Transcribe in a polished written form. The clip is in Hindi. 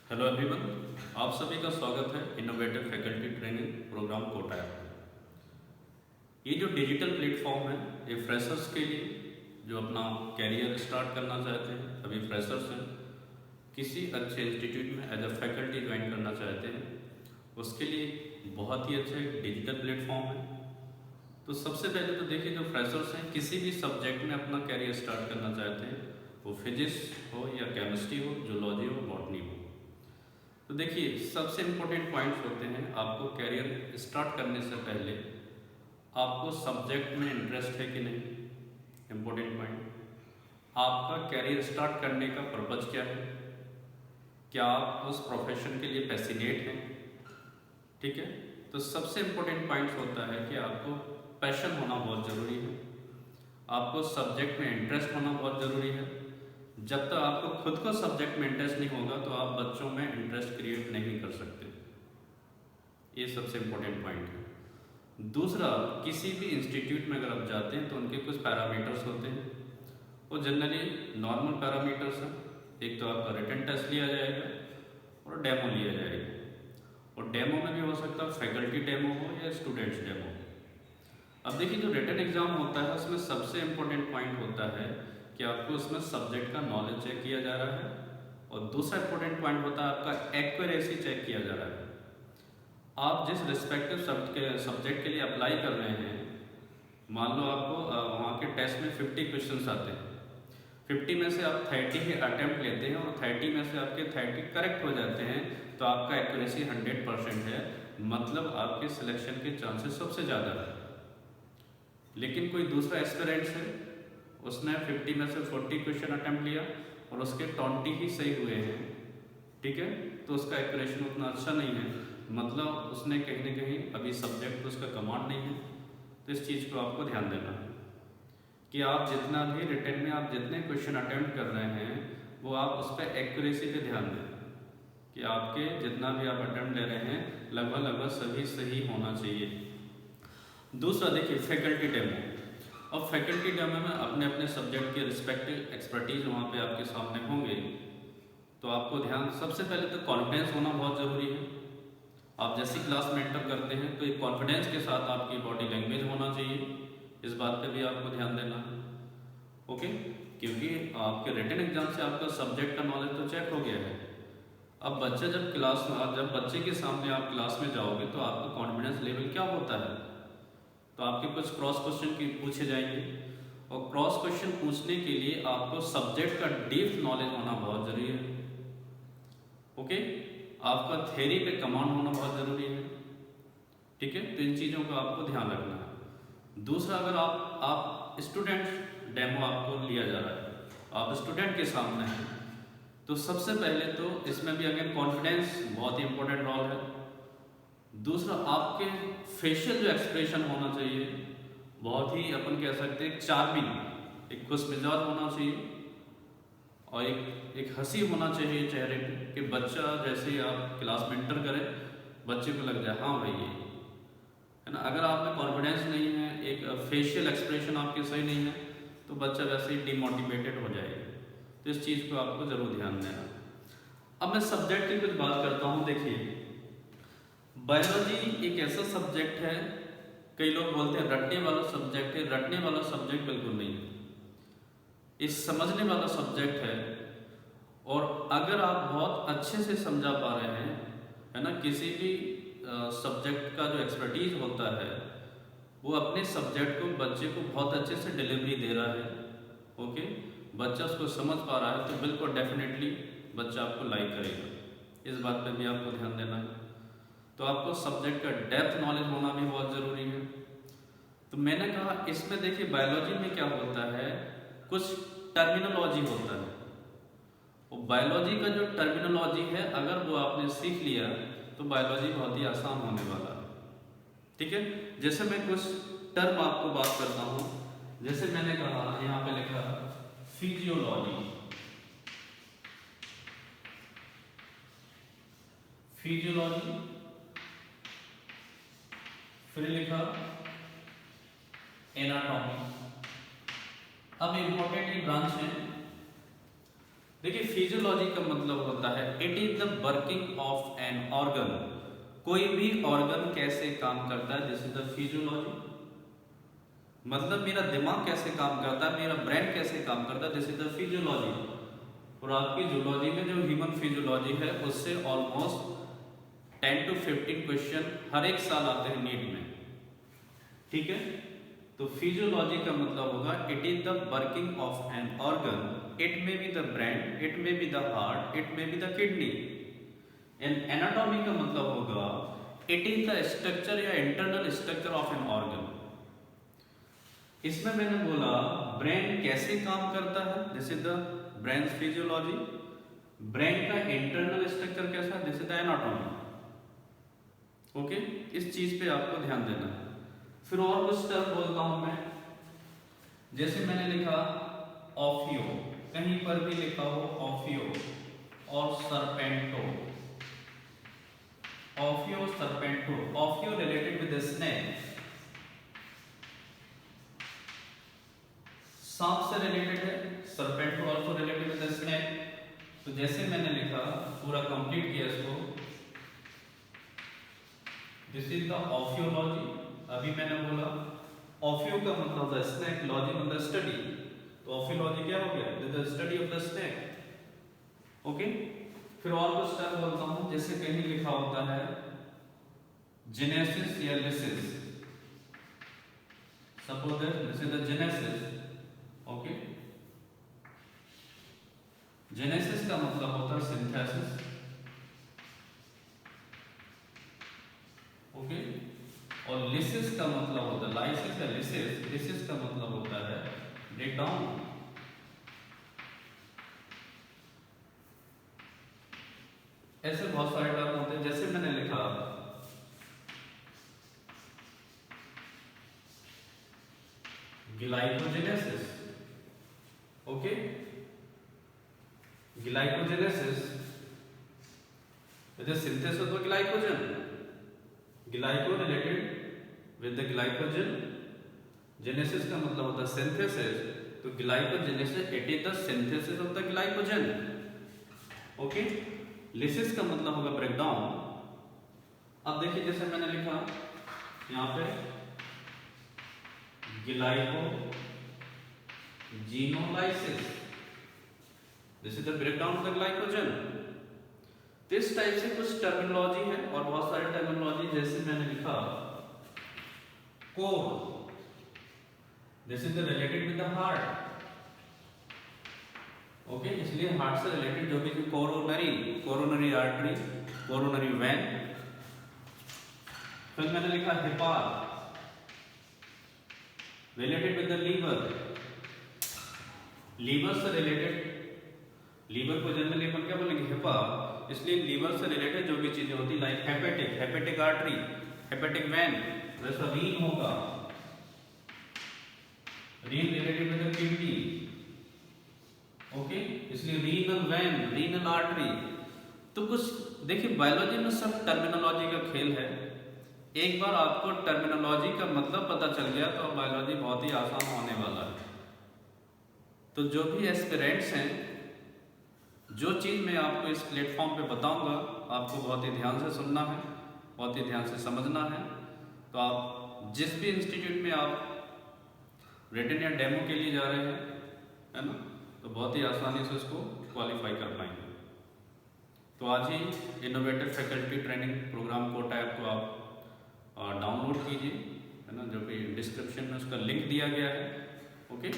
हेलो एवरीवन, आप सभी का स्वागत है innovative faculty training programme Kota में। ये जो डिजिटल प्लेटफॉर्म है ये फ्रेशर्स के लिए जो अपना कैरियर स्टार्ट करना चाहते हैं, अभी फ्रेशर्स हैं, किसी अच्छे इंस्टीट्यूट में एज अ फैकल्टी ज्वाइन करना चाहते हैं, उसके लिए बहुत ही अच्छा एक डिजिटल प्लेटफॉर्म है। तो सबसे पहले तो देखिए, जो फ्रेशर्स हैं किसी भी सब्जेक्ट में अपना कैरियर स्टार्ट करना चाहते हैं, वो फिजिक्स हो या केमिस्ट्री हो, जूलॉजी हो, बॉटनी हो। तो देखिए, सबसे इम्पोर्टेंट पॉइंट्स होते हैं आपको कैरियर स्टार्ट करने से पहले आपको सब्जेक्ट में इंटरेस्ट है कि नहीं, इम्पोर्टेंट पॉइंट। आपका कैरियर स्टार्ट करने का पर्पज़ क्या है, क्या आप उस प्रोफेशन के लिए पैसिनेट हैं, ठीक है। तो सबसे इम्पोर्टेंट पॉइंट्स होता है कि आपको पैशन होना बहुत ज़रूरी है, आपको सब्जेक्ट में इंटरेस्ट होना बहुत ज़रूरी है। जब तक आपको खुद को सब्जेक्ट में इंटरेस्ट नहीं होगा तो आप बच्चों में इंटरेस्ट क्रिएट नहीं कर सकते। ये सबसे इम्पोर्टेंट पॉइंट है। दूसरा, किसी भी इंस्टीट्यूट में अगर आप जाते हैं तो उनके कुछ पैरामीटर्स होते हैं, वो जनरली नॉर्मल पैरामीटर्स हैं। एक तो आपका रिटन टेस्ट लिया जाएगा और डेमो लिया जाएगा, और डेमो में भी हो सकता है फैकल्टी डेमो हो या स्टूडेंट्स डेमो। अब देखिए, जो रिटन एग्ज़ाम होता है उसमें सबसे इम्पोर्टेंट पॉइंट होता है कि आपको उसमें सब्जेक्ट का नॉलेज चेक किया जा रहा है, और दूसरा इम्पोर्टेंट पॉइंट होता है आपका एक्यूरेसी चेक किया जा रहा है। आप जिस रिस्पेक्टिव सब्जेक्ट के लिए अप्लाई कर रहे हैं, मान लो आपको वहाँ के टेस्ट में 50 क्वेश्चंस आते हैं, 50 में से आप 30 ही अटैम्प्ट लेते हैं और 30 में से आपके 30 करेक्ट हो जाते हैं, तो आपका एक्यूरेसी 100% है, मतलब आपके सिलेक्शन के चांसेस सबसे ज़्यादा है। लेकिन कोई दूसरा एस्पिरेंट्स है, उसने 50 में से 40 क्वेश्चन अटैम्प्ट लिया और उसके 20 ही सही हुए हैं, ठीक है, तो उसका एक्यूरेशन उतना अच्छा नहीं है, मतलब उसने कहीं ना कहीं अभी सब्जेक्ट पर उसका कमांड नहीं है। तो इस चीज़ को आपको ध्यान देना है कि आप जितना भी रिटन में आप जितने क्वेश्चन अटैम्प्ट कर रहे हैं वो आप उस पर एक्यूरेसी पे ध्यान दें कि आपके जितना भी आप अटैम्प्ट ले रहे हैं लगभग सभी सही होना चाहिए। दूसरा देखिए, फैकल्टी डेमो। अब फैकल्टी डेमो में अपने अपने सब्जेक्ट के रिस्पेक्टिव एक्सपर्टीज वहाँ पे आपके सामने होंगे, तो आपको ध्यान सबसे पहले तो कॉन्फिडेंस होना बहुत ज़रूरी है। आप जैसी क्लास में एंटर करते हैं तो एक कॉन्फिडेंस के साथ आपकी बॉडी लैंग्वेज होना चाहिए, इस बात पे भी आपको ध्यान देना है, ओके। क्योंकि आपके रिटन एग्जाम से आपका सब्जेक्ट का नॉलेज तो चेक हो गया है। अब बच्चा जब बच्चे के सामने आप क्लास में जाओगे तो आपका कॉन्फिडेंस लेवल क्या होता है, तो आपके कुछ क्रॉस क्वेश्चन पूछे जाएंगे, और क्रॉस क्वेश्चन पूछने के लिए आपको सब्जेक्ट का डीप नॉलेज होना बहुत जरूरी है, ओके। आपका थ्योरी पे कमांड होना बहुत ज़रूरी है, ठीक है। तो इन चीज़ों का आपको ध्यान रखना है। दूसरा, अगर आप स्टूडेंट डेमो आपको लिया जा रहा है, आप स्टूडेंट के सामने हैं, तो सबसे पहले तो इसमें भी अगेन कॉन्फिडेंस बहुत ही इंपॉर्टेंट रोल है। दूसरा, आपके फेशियल जो एक्सप्रेशन होना चाहिए बहुत ही, अपन कह सकते हैं चार्मिंग, एक खुश मिजाज होना चाहिए, और एक हंसी होना चाहिए चेहरे पे कि बच्चा जैसे ही आप क्लास में एंटर करें बच्चे को लग जाए हाँ भाई ये है ना। अगर आप में कॉन्फिडेंस नहीं है, एक फेशियल एक्सप्रेशन आपके सही नहीं है, तो बच्चा वैसे ही डिमोटिवेटेड हो जाएगा। तो इस चीज़ को आपको ज़रूर ध्यान देना। अब मैं सब्जेक्ट की कुछ बात करता हूँ। देखिए, बायोलॉजी एक ऐसा सब्जेक्ट है, कई लोग बोलते हैं रटने वाला सब्जेक्ट है, रटने वाला सब्जेक्ट बिल्कुल नहीं है, इस समझने वाला सब्जेक्ट है। और अगर आप बहुत अच्छे से समझा पा रहे हैं, है ना, किसी भी सब्जेक्ट का जो एक्सपर्टीज होता है वो अपने सब्जेक्ट को बच्चे को बहुत अच्छे से डिलीवरी दे रहा है, ओके, बच्चा उसको समझ पा रहा है, तो बिल्कुल डेफिनेटली बच्चा आपको लाइक करेगा। इस बात पे भी आपको ध्यान देना है। तो आपको सब्जेक्ट का डेप्थ नॉलेज होना भी बहुत ज़रूरी है। तो मैंने कहा इसमें देखिए, बायोलॉजी में क्या होता है, कुछ टर्मिनोलॉजी होता है, और बायोलॉजी का जो टर्मिनोलॉजी है अगर वो आपने सीख लिया तो बायोलॉजी बहुत ही आसान होने वाला है, ठीक है। जैसे मैं कुछ टर्म आपको बात करता हूँ, जैसे मैंने कहा यहाँ पे लिखा फिजियोलॉजी, फिजियोलॉजी, फिर लिखा एनाटॉमी। अब इंपॉर्टेंट ये ब्रांच है, देखिए फिजियोलॉजी का मतलब होता है it is the working of an organ. कोई भी ऑर्गन कैसे काम करता है, दिस इज द फिजियोलॉजी। मतलब मेरा दिमाग कैसे काम करता है, मेरा ब्रेन कैसे काम करता है, दिस इज द फिजियोलॉजी। और आपकी जूलॉजी में जो ह्यूमन फिजियोलॉजी है उससे ऑलमोस्ट 10 to 15 क्वेश्चन हर एक साल आते हैं नीट में, ठीक है। तो फिजियोलॉजी का मतलब होगा it is the working of an organ, it may be the brain, it may be the heart, it may be the kidney. And anatomy का मतलब होगा इट इज द स्ट्रक्चर या internal structure of an organ. इसमें मैंने बोला ब्रेन कैसे काम करता है, this is the brain physiology. Brain का इंटरनल स्ट्रक्चर कैसा है, this is the anatomy. Okay, इस चीज पे आपको ध्यान देना है। फिर और कुछ टर्म बोलता हूं मैं, जैसे मैंने लिखा ऑफियो, कहीं पर भी लिखा हो ऑफियो और सरपेंटो। Officio सरपेंटो, officio related with snake, सांप से रिलेटेड है, सरपेंटो आल्सो रिलेटेड विद स्नेक। तो जैसे मैंने लिखा, पूरा कंप्लीट किया इसको, दिस इज द ऑफियोलॉजी। अभी मैंने बोला ऑफियो का मतलब द स्नेक, लॉजी मतलब स्टडी, तो ऑफियोलॉजी क्या हो गया, the study of the snake. Okay, फिर और कुछ टर्म बोलता हूं, जैसे कहीं लिखा होता है जेनेसिस या lysis, suppose that this is the genesis. Okay, genesis का मतलब होता है सिंथेसिस। ओके, और लिसिस का मतलब होता है लाइसिस या लिसिस, लिसिस का मतलब होता है ब्रेक डाउन। ऐसे बहुत सारे टर्म होते हैं, जैसे मैंने लिखा glycogenesis. Okay, glycogenesis is the synthesis of glycogen, glyco related with the glycogen. Genesis का मतलब होता है सिंथेसिस, तो glycogenesis it is the synthesis of the glycogen. Okay, lysis का मतलब होगा ब्रेकडाउन। अब देखिए जैसे मैंने लिखा यहाँ पे glycogenolysis, this is the breakdown of the glycogen. तो इस टाइप से कुछ टर्मिनोलॉजी है और बहुत सारे टर्मिनोलॉजी, जैसे मैंने लिखा cor, this is related with the heart. Okay, इसलिए हार्ट से रिलेटेड जो भी coronary, coronary artery, coronary vein. फिर मैंने लिखा hepar, related with the liver, liver से रिलेटेड, लीवर को जनरली अपन क्या बोलेंगे, हेपा, इसलिए लीवर से रिलेटेड जो भी चीजें होती like hepatic, hepatic artery, hepatic vein, वैसा रीन होगा, रीन related with the kidney. Okay, इसलिए रीनल वेन, रीनल आर्टरी। तो कुछ देखिए बायोलॉजी में सब टर्मिनोलॉजी का खेल है। एक बार आपको टर्मिनोलॉजी का मतलब पता चल गया तो बायोलॉजी बहुत ही आसान होने वाला है। तो जो भी एस्पिरेंट्स हैं, जो चीज़ मैं आपको इस प्लेटफॉर्म पे बताऊंगा आपको बहुत ही ध्यान से सुनना है, बहुत ही ध्यान से समझना है। तो आप जिस भी इंस्टीट्यूट में आप रिटन या डेमो के लिए जा रहे हैं, है ना, तो बहुत ही आसानी से उसको क्वालिफाई कर पाएंगे। तो आज ही innovative faculty training programme Kota app को आप डाउनलोड कीजिए, है ना, जो कि डिस्क्रिप्शन में उसका लिंक दिया गया है। ओके।